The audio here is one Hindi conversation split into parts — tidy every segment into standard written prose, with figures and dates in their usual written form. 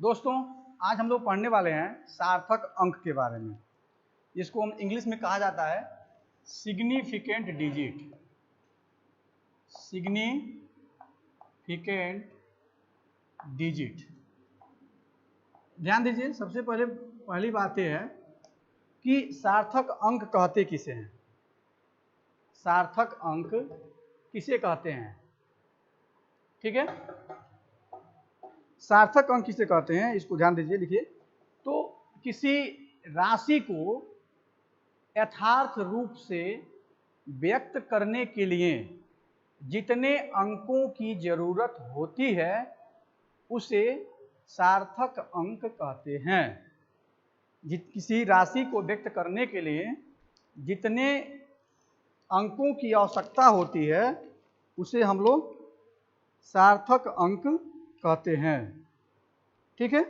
दोस्तों, आज हम लोग पढ़ने वाले हैं सार्थक अंक के बारे में, जिसको हम इंग्लिश में कहा जाता है सिग्निफिकेंट डिजिट। Significant digit. ध्यान दीजिए, सबसे पहली बात यह है कि सार्थक अंक कहते किसे हैं। सार्थक अंक किसे कहते हैं, ठीक है। सार्थक अंक किसे कहते हैं, इसको ध्यान दीजिए, लिखिए। तो किसी राशि को यथार्थ रूप से व्यक्त करने के लिए जितने अंकों की जरूरत होती है उसे सार्थक अंक कहते हैं। किसी राशि को व्यक्त करने के लिए जितने अंकों की आवश्यकता होती है उसे हम लोग सार्थक अंक कहते हैं, ठीक है।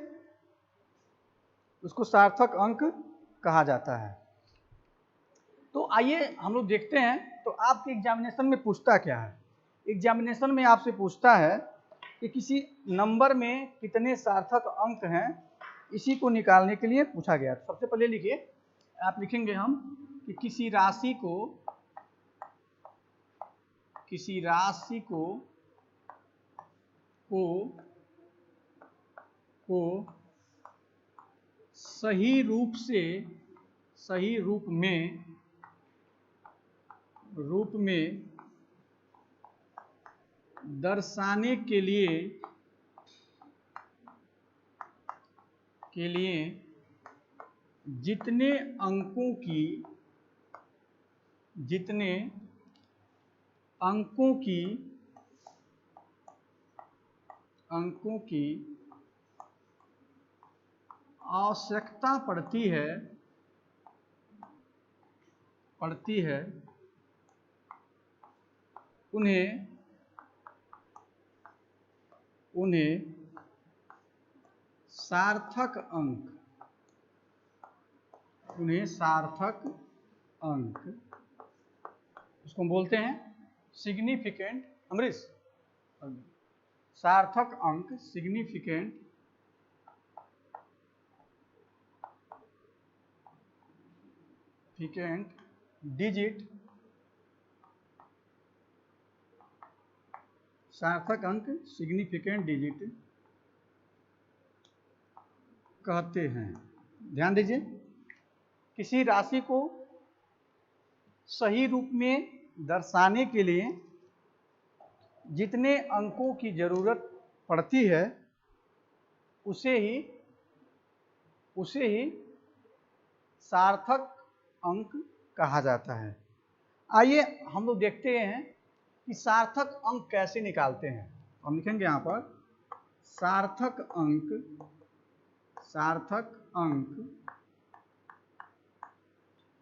उसको सार्थक अंक कहा जाता है। तो आइए हम लोग देखते हैं, तो आपके एग्जामिनेशन में पूछता क्या है। एग्जामिनेशन में आपसे पूछता है कि किसी नंबर में कितने सार्थक अंक हैं, इसी को निकालने के लिए पूछा गया। तो सबसे पहले लिखिए, आप लिखेंगे हम कि किसी राशि को सही रूप में दर्शाने के लिए जितने अंकों की आवश्यकता पड़ती है उन्हें सार्थक अंक उसको हम बोलते हैं सिग्निफिकेंट। अमरीश, सार्थक अंक सिग्निफिकेंट डिजिट, सार्थक अंक सिग्निफिकेंट डिजिट कहते हैं। ध्यान दीजिए, किसी राशि को सही रूप में दर्शाने के लिए जितने अंकों की जरूरत पड़ती है उसे ही सार्थक अंक कहा जाता है। आइए हम लोग देखते हैं कि सार्थक अंक कैसे निकालते हैं। हम लिखेंगे यहाँ पर सार्थक अंक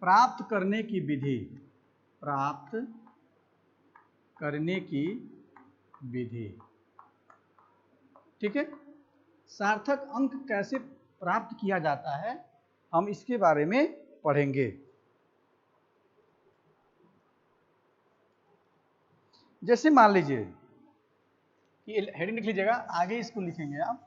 प्राप्त करने की विधि, ठीक है। सार्थक अंक कैसे प्राप्त किया जाता है, हम इसके बारे में पढ़ेंगे। जैसे मान लीजिए कि हेडिंग लिख लीजिएगा, आगे इसको लिखेंगे आप।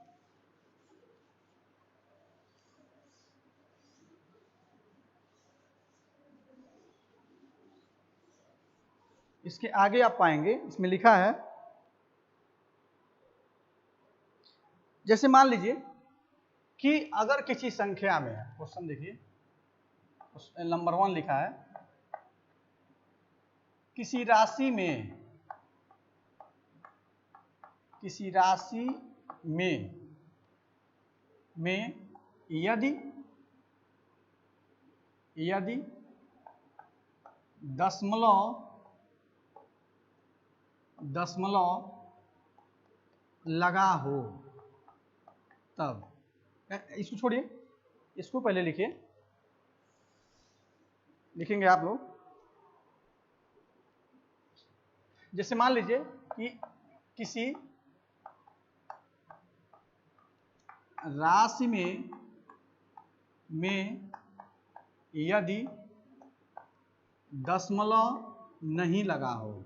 इसके आगे आप पाएंगे, इसमें लिखा है, जैसे मान लीजिए कि अगर किसी संख्या में, क्वेश्चन देखिए, नंबर 1 लिखा है, किसी राशि में यदि दशमलव लगा हो, तब, इसको छोड़िए, इसको पहले लिखेंगे आप लोग। जैसे मान लीजिए कि किसी राशि में यदि दशमलव नहीं लगा हो,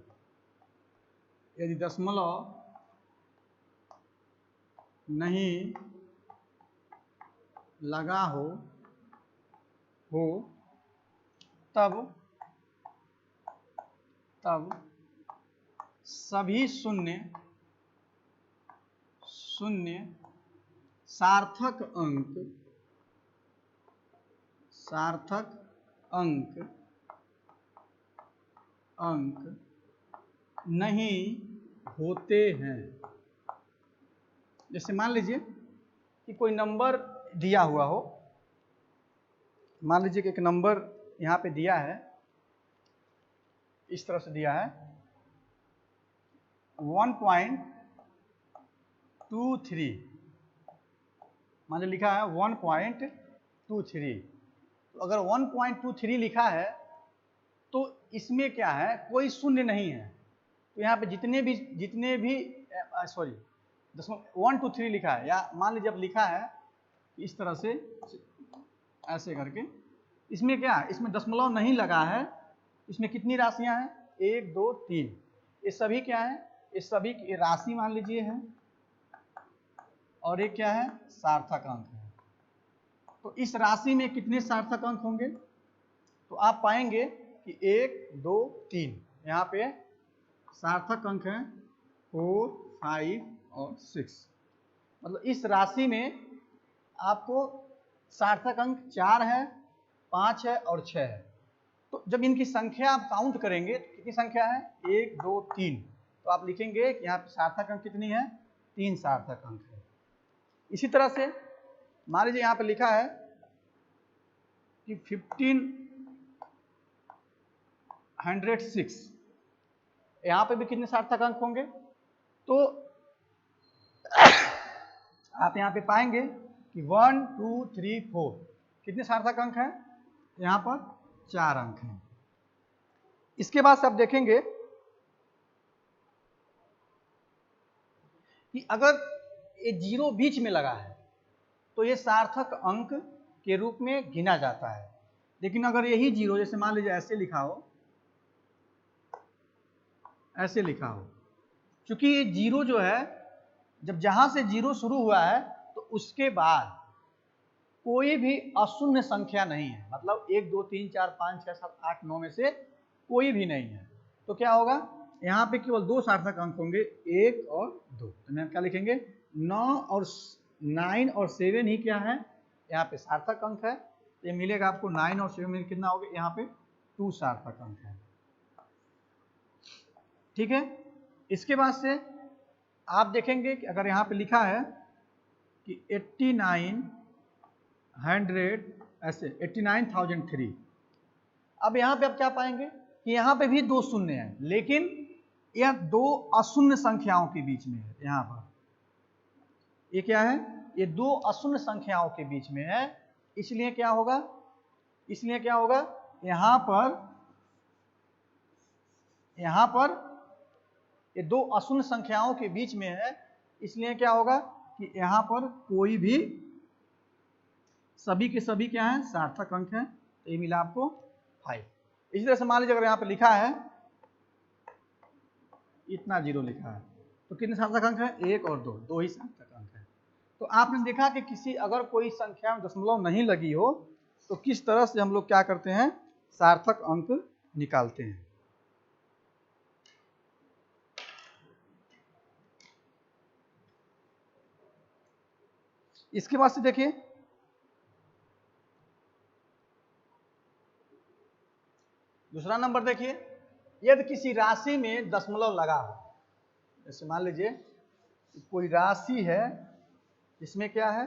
यदि दशमलव नहीं लगा हो तब सभी शून्य सार्थक अंक नहीं होते हैं। जैसे मान लीजिए कि कोई नंबर दिया हुआ हो, मान लीजिए कि एक नंबर यहाँ पे दिया है, इस तरह से दिया है 1.23, मान लीजिए लिखा है 1.23। तो अगर 1.23 लिखा है तो इसमें क्या है, कोई शून्य नहीं है। तो यहाँ पे जितने भी 1 2 3 लिखा है, या मान लीजिए अब लिखा है इस तरह से ऐसे करके, इसमें क्या है, इसमें दशमलव नहीं लगा है। इसमें कितनी राशियां हैं, 1 2 3, ये सभी क्या है, ये सभी राशि मान लीजिए है, और ये क्या है, सार्थक अंक है। तो इस राशि में कितने सार्थक अंक होंगे, तो आप पाएंगे कि 1 2 3 यहाँ पे सार्थक अंक हैं 4 5 और 6। मतलब इस राशि में आपको सार्थक अंक 4 है, 5 है और 6 है। तो जब इनकी संख्या आप काउंट करेंगे तो कितनी संख्या है, 1 2 3, तो आप लिखेंगे कि यहाँ पे सार्थक अंक कितनी है, 3 सार्थक अंक है। इसी तरह से मान लीजिए यहाँ पे लिखा है कि 1506, यहाँ पे भी कितने सार्थक अंक होंगे, तो आप यहाँ पे पाएंगे कि 1 2 3 4 कितने सार्थक अंक हैं, यहाँ पर 4 अंक हैं। इसके बाद से आप देखेंगे कि अगर ये जीरो बीच में लगा है तो ये सार्थक अंक के रूप में गिना जाता है। लेकिन अगर यही जीरो, जैसे मान लीजिए ऐसे लिखा हो, क्योंकि ये जीरो जो है, जब जहां से जीरो शुरू हुआ है तो उसके बाद कोई भी अशून्य संख्या नहीं है, मतलब 1 2 3 4 5 6 7 8 9 में से कोई भी नहीं है। तो क्या होगा, यहाँ पे केवल 2 सार्थक अंक होंगे, 1 और 2। तो हम क्या लिखेंगे, 9 और 7 ही क्या है, यहाँ पे सार्थक अंक है। ये मिलेगा आपको 9 और 7 में कितना होगा, यहाँ पे 2 सार्थक अंक है। ठीक है। इसके बाद से आप देखेंगे कि अगर यहाँ पे लिखा है कि 8900 ऐसे 89,003, अब यहाँ पे आप क्या पाएंगे कि यहाँ पे भी 2 शून्य हैं, लेकिन यह 2 अशून्य संख्याओं के बीच में है। यहाँ पर ये क्या है, ये 2 अशून्य संख्याओं के बीच में है, इसलिए क्या होगा, यहाँ पर ये 2 अशून्य संख्याओं के बीच में है, इसलिए क्या होगा कि यहाँ पर कोई भी, सभी के सभी क्या है, सार्थक अंक है। तो ये मिला आपको 5। इसी तरह से मान लीजिए अगर यहाँ पे लिखा है इतना जीरो लिखा है, तो कितने सार्थक अंक है, 1 और 2, 2 ही सार्थक अंक है। तो आपने देखा कि अगर कोई संख्या में दशमलव नहीं लगी हो तो किस तरह से हम लोग क्या करते हैं, सार्थक अंक निकालते हैं। इसके बाद से देखिए, दूसरा नंबर देखिए, यदि किसी राशि में दशमलव लगा हो, जैसे मान लीजिए कोई राशि है जिसमें क्या है,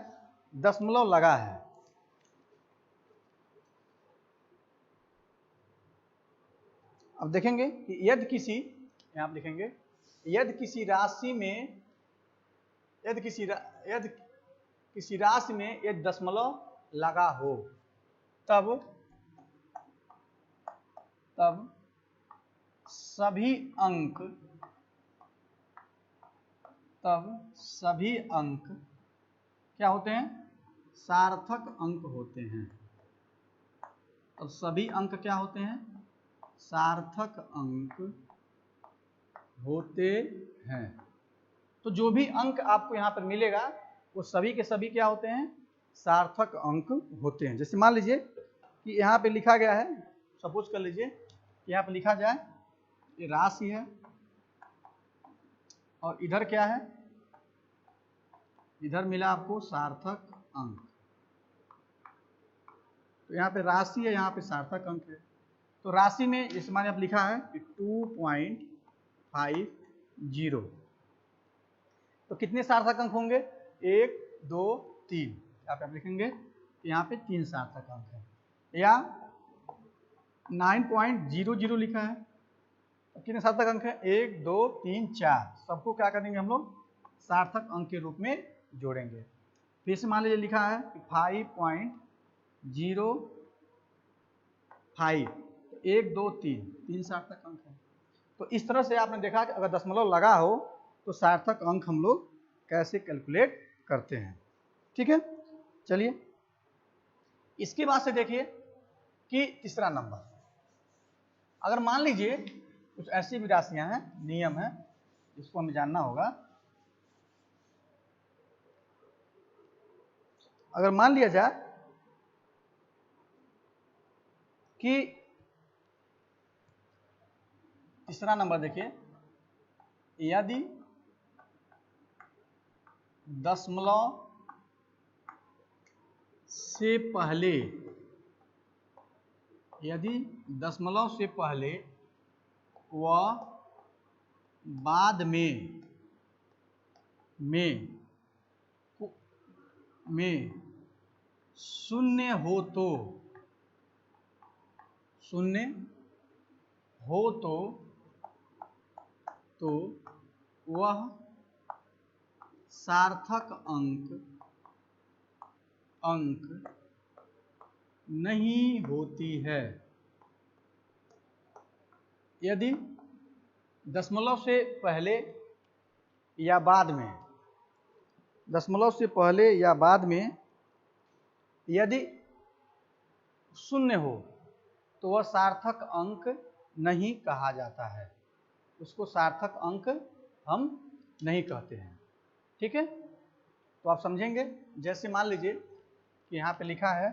दशमलव लगा है। अब देखेंगे कि यदि किसी, यहाँ आप लिखेंगे, यदि किसी राशि में यदि दशमलव लगा हो, तब सभी अंक क्या होते हैं, सार्थक अंक होते हैं। तो सभी अंक क्या होते हैं, सार्थक अंक होते हैं। तो जो भी अंक आपको यहाँ पर मिलेगा वो सभी के सभी क्या होते हैं, सार्थक अंक होते हैं। जैसे मान लीजिए कि यहाँ पे लिखा गया है, सपोज कर लीजिए कि यहाँ पे लिखा जाए ये राशि है और इधर क्या है, इधर मिला आपको सार्थक अंक। तो यहाँ पे राशि है, यहाँ पे सार्थक अंक है। तो राशि में जैसे माने आप लिखा है कि 2.50, तो कितने सार्थक अंक होंगे, 1 2 3। यहाँ पे आप लिखेंगे यहाँ पे 3 सार्थक अंक है। या 9.00 लिखा है, तो कितने सार्थक अंक है, 1 2 3 4। सबको क्या करेंगे हम लोग, सार्थक अंक के रूप में जोड़ेंगे। फिर से मान लीजिए लिखा है 5.05, 1 2 3, 3 सार्थक अंक है। तो इस तरह से आपने देखा कि अगर दशमलव लगा हो तो सार्थक अंक हम लोग कैसे कैलकुलेट करते हैं। ठीक है, चलिए इसके बाद से देखिए कि तीसरा नंबर, अगर मान लीजिए कुछ ऐसी भी राशियां हैं, नियम है जिसको हमें जानना होगा। अगर मान लिया जाए कि तीसरा नंबर देखिए, यदि दशमलव से पहले, यदि दशमलव से पहले व बाद में शून्य हो तो वह सार्थक अंक नहीं होती है। यदि दशमलव से पहले या बाद में, दशमलव से पहले या बाद में यदि शून्य हो तो वह सार्थक अंक नहीं कहा जाता है, उसको सार्थक अंक हम नहीं कहते हैं। ठीक है, तो आप समझेंगे। जैसे मान लीजिए कि यहाँ पे लिखा है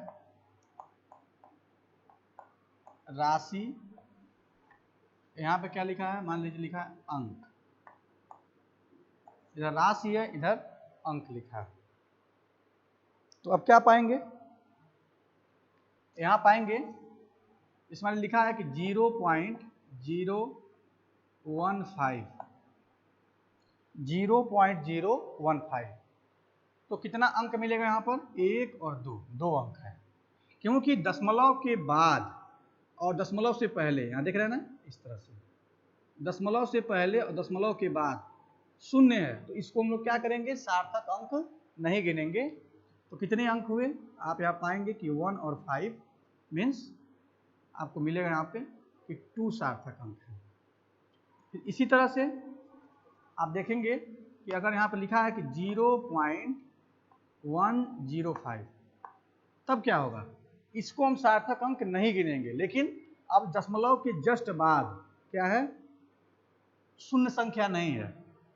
राशि, यहाँ पे क्या लिखा है, मान लीजिए लिखा है अंक, इधर राशि है, इधर अंक लिखा है। तो अब क्या पाएंगे, यहाँ पाएंगे इसमें लिखा है कि 0.015, तो कितना अंक मिलेगा यहाँ पर, 1 और 2, 2 अंक है। क्योंकि दशमलव के बाद और दशमलव से पहले, यहाँ देख रहे हैं ना, इस तरह से दशमलव से पहले और दशमलव के बाद शून्य है, तो इसको हम लोग क्या करेंगे, सार्थक अंक नहीं गिनेंगे। तो कितने अंक हुए, आप यहाँ पाएंगे कि 1 और 5 मीन्स आपको मिलेगा यहाँ पे कि 2 सार्थक अंक है। फिर इसी तरह से आप देखेंगे कि अगर यहाँ पे लिखा है कि 0.105, तब क्या होगा, इसको हम सार्थक अंक नहीं गिनेंगे। लेकिन अब दशमलव के जस्ट बाद क्या है, शून्य संख्या नहीं है,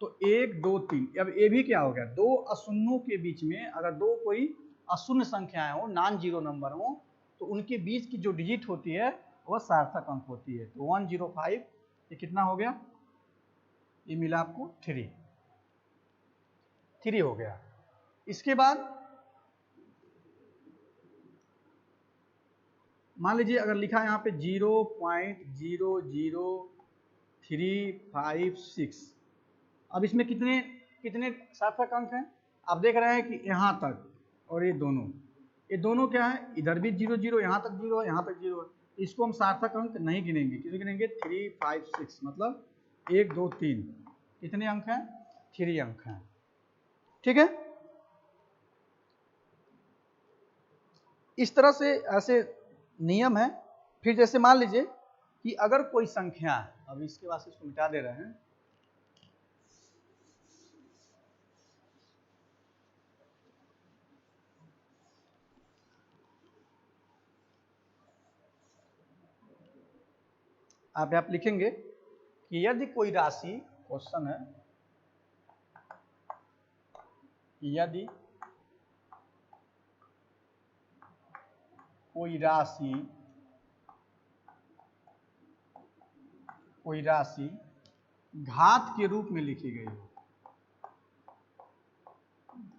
तो 1 2 3, अब ये भी क्या हो गया, दो अशून्यों के बीच में अगर दो कोई अशून्य संख्याएं हो, नॉन जीरो नंबर हो, तो उनके बीच की जो डिजिट होती है वह सार्थक अंक होती है। तो 105 ये कितना हो गया, ये मिला आपको 3 हो गया। इसके बाद मान लीजिए अगर लिखा है यहाँ पे 0.00356, अब इसमें कितने कितने सार्थक अंक हैं, आप देख रहे हैं कि यहाँ तक और ये दोनों क्या है, इधर भी 0 0, यहाँ तक 0 है, यहाँ तक 0 है। इसको हम सार्थक अंक नहीं गिनेंगे, कितने गिनेंगे, 3 5 6, मतलब 1 2 3, कितने अंक हैं, 3 अंक हैं। ठीक है, इस तरह से ऐसे नियम है। फिर जैसे मान लीजिए कि अगर कोई संख्या, अब इसके बाद इसको मिटा दे रहे हैं, आप लिखेंगे कि यदि कोई राशि, क्वेश्चन है, यदि कोई राशि घात के रूप में लिखी गई हो,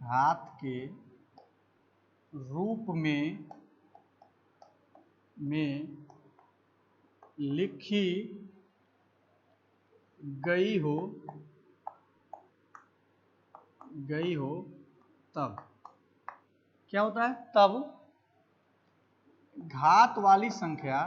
घात के रूप में लिखी गई हो तब क्या होता है? तब घात वाली संख्या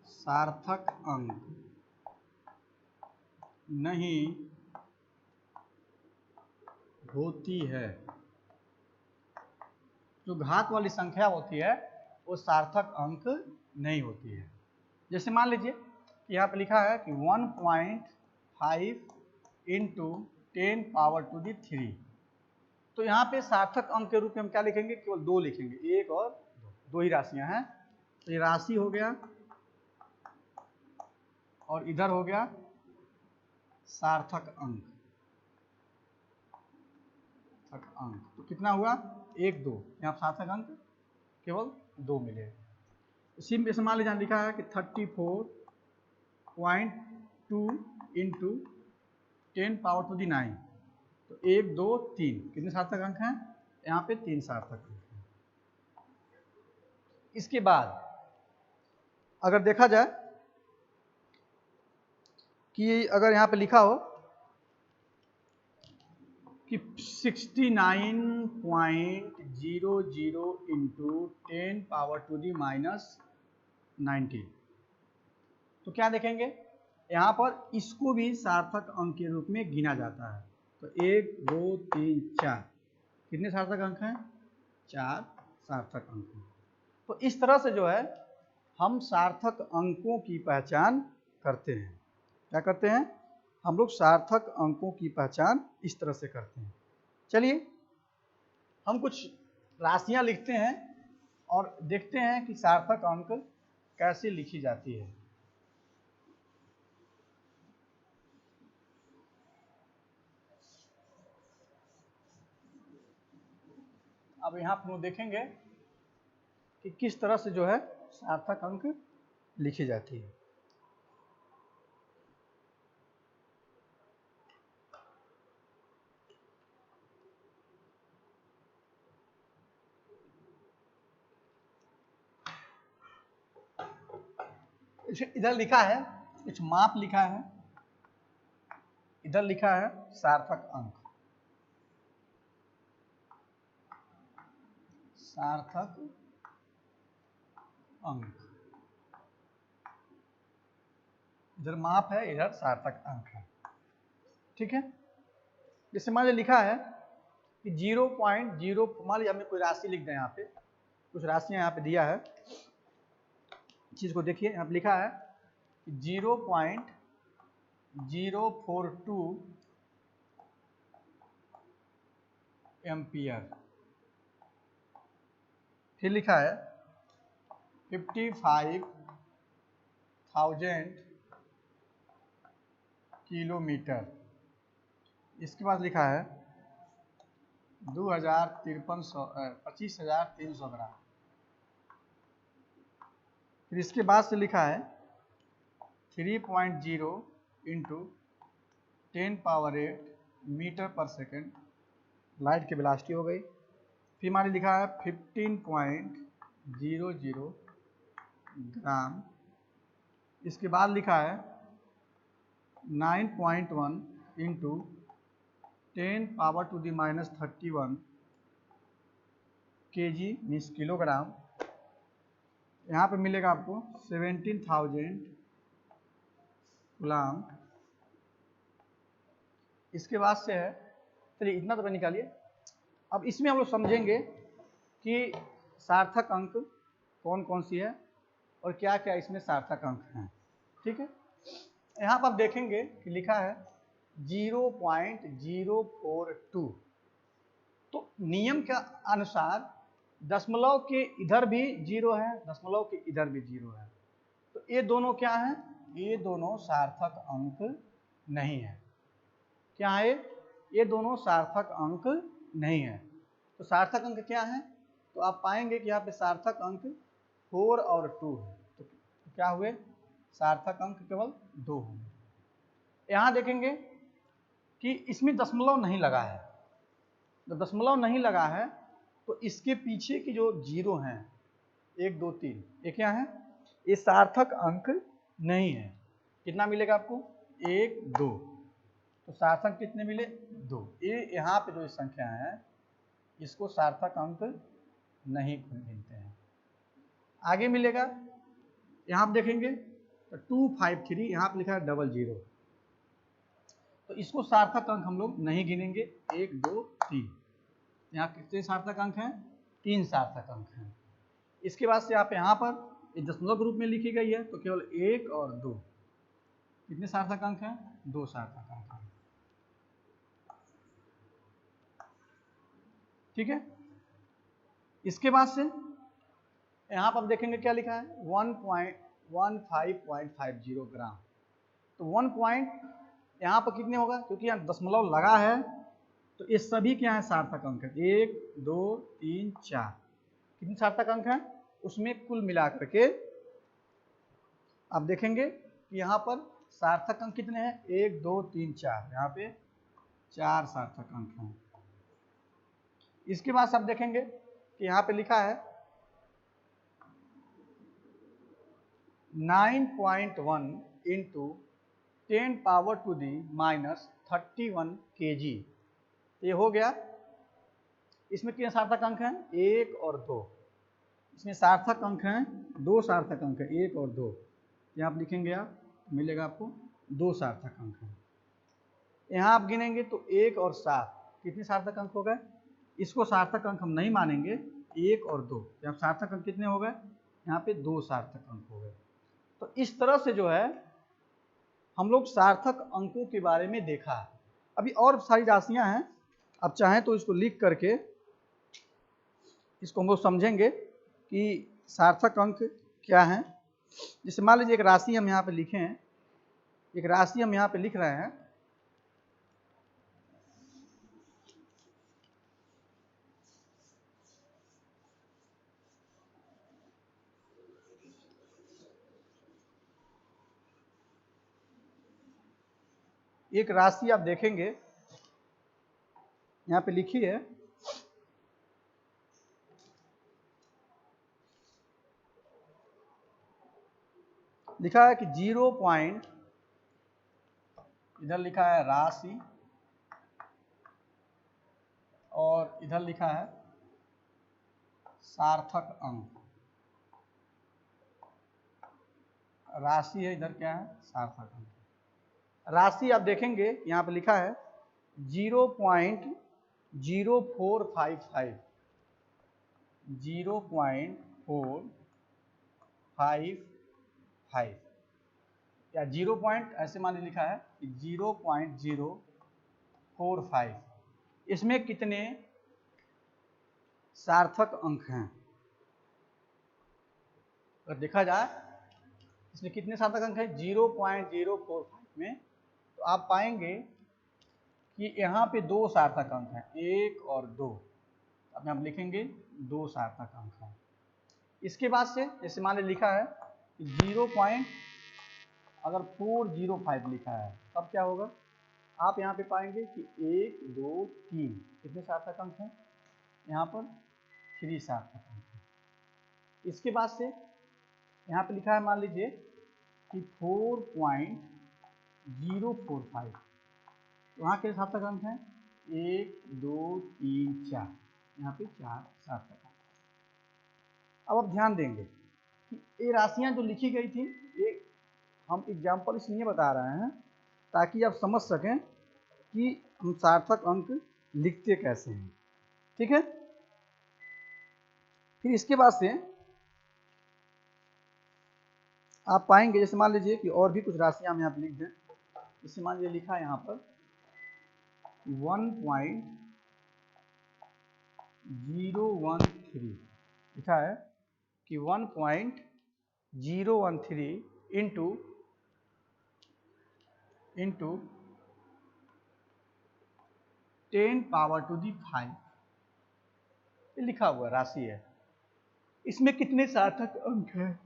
सार्थक अंक नहीं होती है। जो घात वाली संख्या होती है वो सार्थक अंक नहीं होती है। जैसे मान लीजिए कि यहाँ पे लिखा है कि 1.5 इंटू 10 पावर टू दी 3, तो यहाँ पे सार्थक अंक के रूप में हम क्या लिखेंगे? केवल 2 लिखेंगे, 1 और 2 ही राशियां हैं। तो ये राशि हो गया और इधर हो गया सार्थक अंक। तो कितना हुआ? 1 2, यहाँ सार्थक अंक केवल 2 मिले। इसी में मान लीजिए लिखा है कि 34.2 इंटू 10 पावर टू दी 9, तो 1 2 3 कितने सार्थक अंक हैं? यहाँ पे 3 सार्थक अंक हैं। इसके बाद अगर देखा जाए कि अगर यहाँ पे लिखा हो कि 69.00 इंटू 10 पावर टू दी -19, तो क्या देखेंगे? यहाँ पर इसको भी सार्थक अंक के रूप में गिना जाता है। तो 1 2 3 4 कितने सार्थक अंक हैं? 4 सार्थक अंक हैं। तो इस तरह से जो है हम सार्थक अंकों की पहचान करते हैं। क्या करते हैं? हम लोग सार्थक अंकों की पहचान इस तरह से करते हैं। चलिए हम कुछ राशियां लिखते हैं और देखते हैं कि सार्थक अंक कैसे लिखी जाती है। अब यहाँ पर हम देखेंगे कि किस तरह से जो है सार्थक अंक लिखी जाती है। इधर लिखा है, कुछ माप लिखा है, इधर लिखा है सार्थक अंक। सार्थक अंक, इधर माप है, इधर सार्थक अंक है। ठीक है। जैसे मान लीजिए लिखा है कि 0.0, मान लीजिए हमें कोई राशि लिख दें। यहाँ पे कुछ राशियां यहाँ पे दिया है, चीज को देखिए। यहाँ पे लिखा है 0.042 एम्पियर। फिर लिखा है 55,000 किलोमीटर। इसके बाद लिखा है 25,300 ग्राम। फिर इसके बाद से लिखा है 3.0 इंटू 10 पावर 8 मीटर पर सेकेंड। लाइट की वेलोसिटी हो गई। फिर मान लिखा है 15.00 ग्राम। इसके बाद लिखा है 9.1 into 10 power to the -31 kg means kilogram. यहाँ पे मिलेगा आपको 17,000 गुलाम। इसके बाद से है, चलिए इतना तो निकालिए। अब इसमें हम लोग समझेंगे कि सार्थक अंक कौन कौन सी है और क्या क्या इसमें सार्थक अंक हैं। ठीक है। यहाँ पर आप देखेंगे कि लिखा है 0.042 तो नियम के अनुसार दशमलव के इधर भी 0 है, दशमलव के इधर भी 0 है, तो ये दोनों क्या है? ये दोनों सार्थक अंक नहीं है। क्या है? ये दोनों सार्थक अंक नहीं है। तो सार्थक अंक क्या है? तो आप पाएंगे कि यहाँ पे सार्थक अंक 4 और 2 है। तो क्या हुए? सार्थक अंक केवल 2 होंगे। यहाँ देखेंगे कि इसमें दशमलव नहीं लगा है। जब दशमलव नहीं लगा है तो इसके पीछे की जो 0 हैं 1 2 3, ये क्या है? ये सार्थक अंक नहीं है। कितना मिलेगा आपको? 1 2। तो सार्थक कितने मिले? 2। ये यहाँ पे जो संख्या है इसको सार्थक अंक नहीं गिनते हैं। आगे मिलेगा, यहाँ आप देखेंगे तो 253, यहाँ पे लिखा है 00, तो इसको सार्थक अंक हम लोग नहीं गिनेंगे। 1 2 3, यहाँ कितने सार्थक अंक हैं? 3 सार्थक अंक हैं। इसके बाद से आप यहाँ पर दशमलव के रूप में लिखी गई है, तो केवल 1 और 2, कितने सार्थक अंक हैं? 2 सार्थक अंक हैं। ठीक है। इसके बाद से यहाँ पर आप देखेंगे क्या लिखा है? 1.1550 ग्राम। तो 1 पॉइंट यहाँ पर कितने होगा? क्योंकि यहाँ दशमलव लगा है तो ये सभी क्या है? सार्थक अंक है। 1 2 3 4, कितने सार्थक अंक हैं? उसमें कुल मिलाकर के आप देखेंगे कि यहाँ पर सार्थक अंक कितने हैं? 1 2 3 4, यहाँ पे 4 सार्थक अंक हैं। इसके बाद आप देखेंगे कि यहाँ पे लिखा है 9.1 into 10 power to the -31 kg। ये हो गया। इसमें कितने सार्थक अंक हैं? 1 और 2। इसमें सार्थक अंक हैं 2 सार्थक अंक है, 1 और 2। यहाँ आप लिखेंगे, आप मिलेगा आपको 2 सार्थक अंक हैं। यहाँ आप गिनेंगे तो 1 और 7, कितने सार्थक अंक हो गए? इसको सार्थक अंक हम नहीं मानेंगे। 1 और 2, यहाँ सार्थक अंक कितने हो गए? यहाँ पे 2 सार्थक अंक हो गए। तो इस तरह से जो है हम लोग सार्थक अंकों के बारे में देखा। अभी और सारी राशियां हैं, आप चाहें तो इसको लिख करके इसको हम लोग समझेंगे कि सार्थक अंक क्या है। जैसे मान लीजिए एक राशि हम यहाँ पे लिखे हैं, एक राशि हम यहाँ पे लिख रहे हैं, एक राशि आप देखेंगे यहाँ पे लिखी है लिखा है कि 0 पॉइंट, इधर लिखा है राशि और इधर लिखा है सार्थक अंक। राशि है, इधर क्या है? सार्थक अंक। राशि आप देखेंगे यहाँ पे लिखा है 0.0455, 0.455 या 0 पॉइंट ऐसे मान लिखा है 0.045। इसमें कितने सार्थक अंक हैं? अगर देखा जाए इसमें कितने सार्थक अंक हैं 0.045 में, तो आप पाएंगे कि यहाँ पे 2 सार्थक अंक हैं, 1 और 2। अब हम लिखेंगे 2 सार्थक अंक हैं। इसके बाद से जैसे मान लिखा है 0.405 लिखा है, तब क्या होगा? आप यहाँ पे पाएंगे कि 1 2 3, कितने सार्थक अंक हैं? यहाँ पर 3 सार्थक अंक हैं। इसके बाद से यहाँ पे लिखा है मान लीजिए कि 4.045, वहाँ के सार्थक अंक हैं 1 2 3 4, यहाँ पे 4 सार्थक अंक। अब आप ध्यान देंगे कि ये राशियाँ जो लिखी गई थी, ये हम एग्जाम्पल इसलिए बता रहे हैं ताकि आप समझ सकें कि हम सार्थक अंक लिखते कैसे हैं। ठीक है। फिर इसके बाद से आप पाएंगे, जैसे मान लीजिए कि और भी कुछ राशियां हम यहाँ पर लिख दें। जैसे मान लीजिए लिखा है यहाँ पर 1.013 लिखा है कि 1.013 इंटू 10⁵ ये लिखा हुआ राशि है। इसमें कितने सार्थक अंक हैं?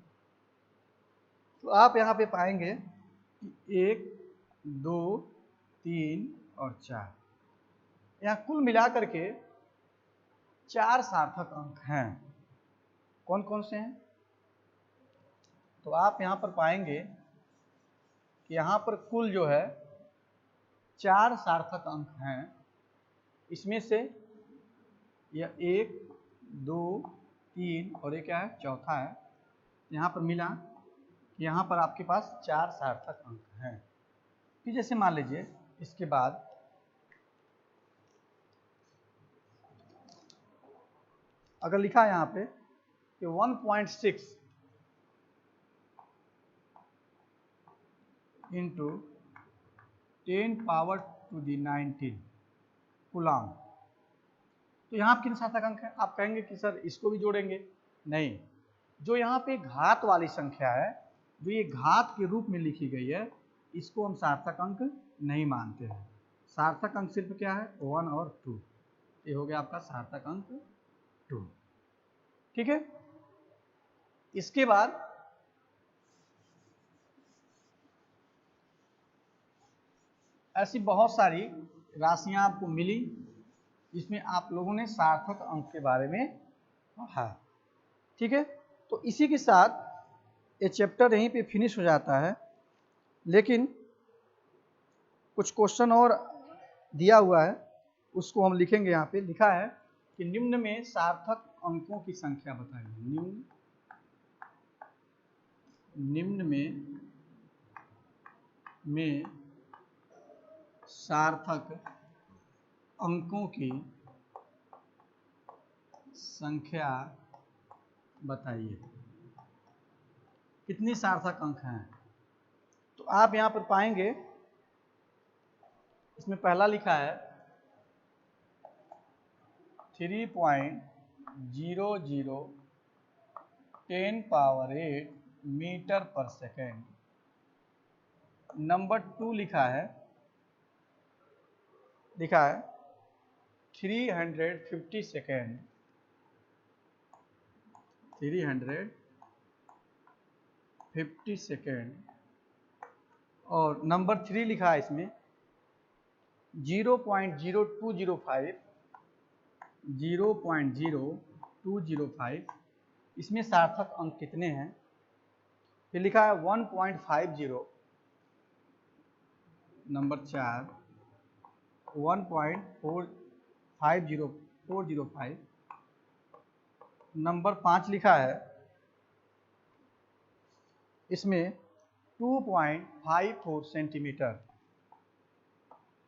तो आप यहाँ पे पाएंगे कि 1, 2, 3 और 4, यहाँ कुल मिलाकर के 4 सार्थक अंक हैं। कौन कौन से हैं? तो आप यहाँ पर पाएंगे कि यहाँ पर कुल जो है 4 सार्थक अंक हैं। इसमें से यह 1, 2, 3 और ये क्या है, चौथा है। यहाँ पर मिला, यहाँ पर आपके पास 4 सार्थक अंक हैं। फिर जैसे मान लीजिए इसके बाद अगर लिखा है यहाँ पे कि 1.6 इंटू 10⁻⁹ कूलाम, तो यहाँ कितने सार्थक अंक हैं? आप कहेंगे कि सर इसको भी जोड़ेंगे। नहीं, जो यहाँ पे घात वाली संख्या है, जो ये घात के रूप में लिखी गई है, इसको हम सार्थक अंक नहीं मानते हैं। सार्थक अंक सिर्फ क्या है, 1 और 2। ये हो गया आपका सार्थक अंक 2। ठीक है। इसके बाद ऐसी बहुत सारी राशियां आपको मिली जिसमें आप लोगों ने सार्थक अंक के बारे में पढ़ा। ठीक है। तो इसी के साथ ये चैप्टर यहीं पे फिनिश हो जाता है, लेकिन कुछ क्वेश्चन और दिया हुआ है, उसको हम लिखेंगे। यहाँ पे लिखा है कि निम्न में सार्थक अंकों की संख्या बताइए। निम्न में सार्थक अंकों की संख्या बताइए। कितनी सार्थक अंक हैं? तो आप यहाँ पर पाएंगे, इसमें पहला लिखा है 3.0010⁸ मीटर पर सेकेंड। नंबर 2 लिखा है 350 सेकेंड। 350 सेकेंड। और नंबर 3 लिखा है इसमें 0.0205। 0.0205। इसमें सार्थक अंक कितने हैं? फिर लिखा है 1.50। नंबर 4 1.405। नंबर 5 लिखा है इसमें 2.54 सेंटीमीटर।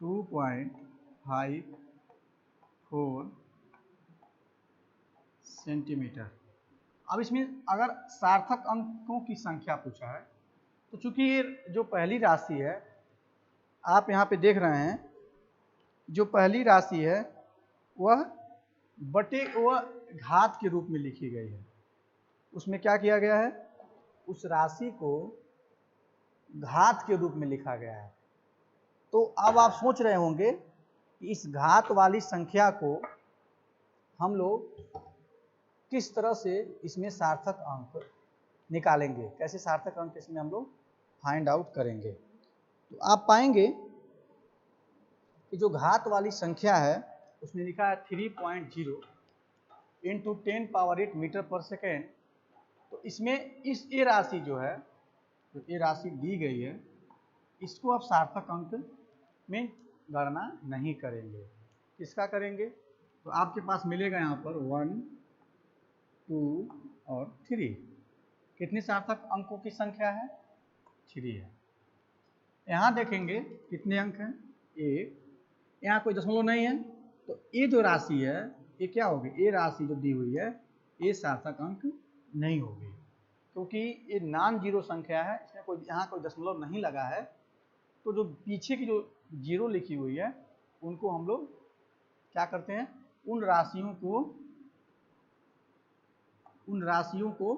2.54 सेंटीमीटर। अब इसमें अगर सार्थक अंकों की संख्या पूछा है, तो चूंकि ये जो पहली राशि है, आप यहाँ पे देख रहे हैं, जो पहली राशि है वह घात के रूप में लिखी गई है। उसमें क्या किया गया है, उस राशि को घात के रूप में लिखा गया है। तो अब आप सोच रहे होंगे कि इस घात वाली संख्या को हम लोग किस तरह से इसमें सार्थक अंक निकालेंगे, कैसे सार्थक अंक इसमें हम लोग फाइंड आउट करेंगे। तो आप पाएंगे कि जो घात वाली संख्या है उसमें लिखा है 3.0 इंटू 10⁸ मीटर पर सेकेंड। तो इसमें ये राशि जो है, तो ये राशि दी गई है, इसको आप सार्थक अंक में गणना नहीं करेंगे। किसका करेंगे? तो आपके पास मिलेगा यहाँ पर 1, 2 और 3। कितनी सार्थक अंकों की संख्या है? 3 है। यहाँ देखेंगे कितने अंक हैं? 1। यहाँ कोई दशमलव नहीं है, तो ये जो राशि है ये क्या होगी? ये राशि जो दी हुई है ये सार्थक अंक नहीं होगी, क्योंकि ये नॉन जीरो संख्या है, इसमें कोई यहाँ कोई दशमलव नहीं लगा है। तो जो पीछे की जो जीरो लिखी हुई है उनको हम लोग क्या करते हैं, उन राशियों को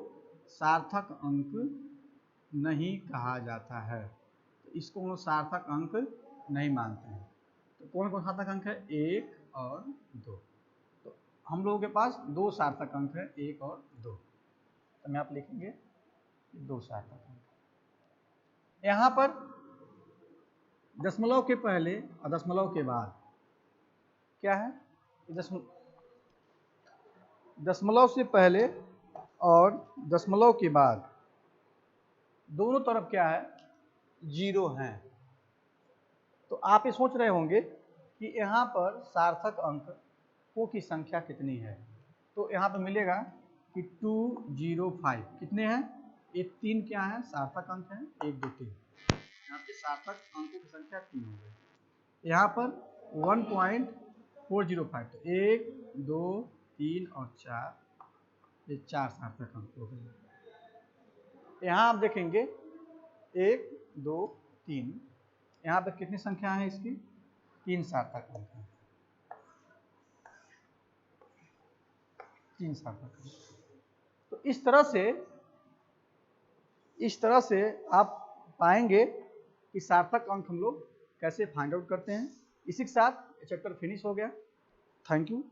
सार्थक अंक नहीं कहा जाता है। तो इसको हम सार्थक अंक नहीं मानते हैं। तो कौन कौन सार्थक अंक है? 1 और 2। तो हम लोगों के पास 2 सार्थक अंक है, 1 और 2। तो मैं आप लिखेंगे 2 सार्थक अंक। यहाँ पर दशमलव के पहले और दशमलव के बाद क्या है? दशमलव से पहले और दशमलव के बाद दोनों तरफ क्या है? 0 हैं। तो आप ये सोच रहे होंगे कि यहाँ पर सार्थक अंकों की संख्या कितनी है। तो यहाँ पर मिलेगा कि 205 कितने हैं? ये 3 क्या है? सार्थक अंक हैं। 1 2 3, यहाँ पे सार्थक अंकों की संख्या 3 हो गई। यहाँ पर 1.405, तो 1 2 3 और 4, ये 4 सार्थक अंक हो गए। यहाँ आप देखेंगे 1 2 3, यहाँ पर कितनी संख्या है इसकी? 3 सार्थक अंक है। 3 सार्थक अंक। तो इस तरह से आप पाएंगे कि सार्थक अंक हम लोग कैसे फाइंड आउट करते हैं। इसी के साथ चैप्टर फिनिश हो गया। Thank you.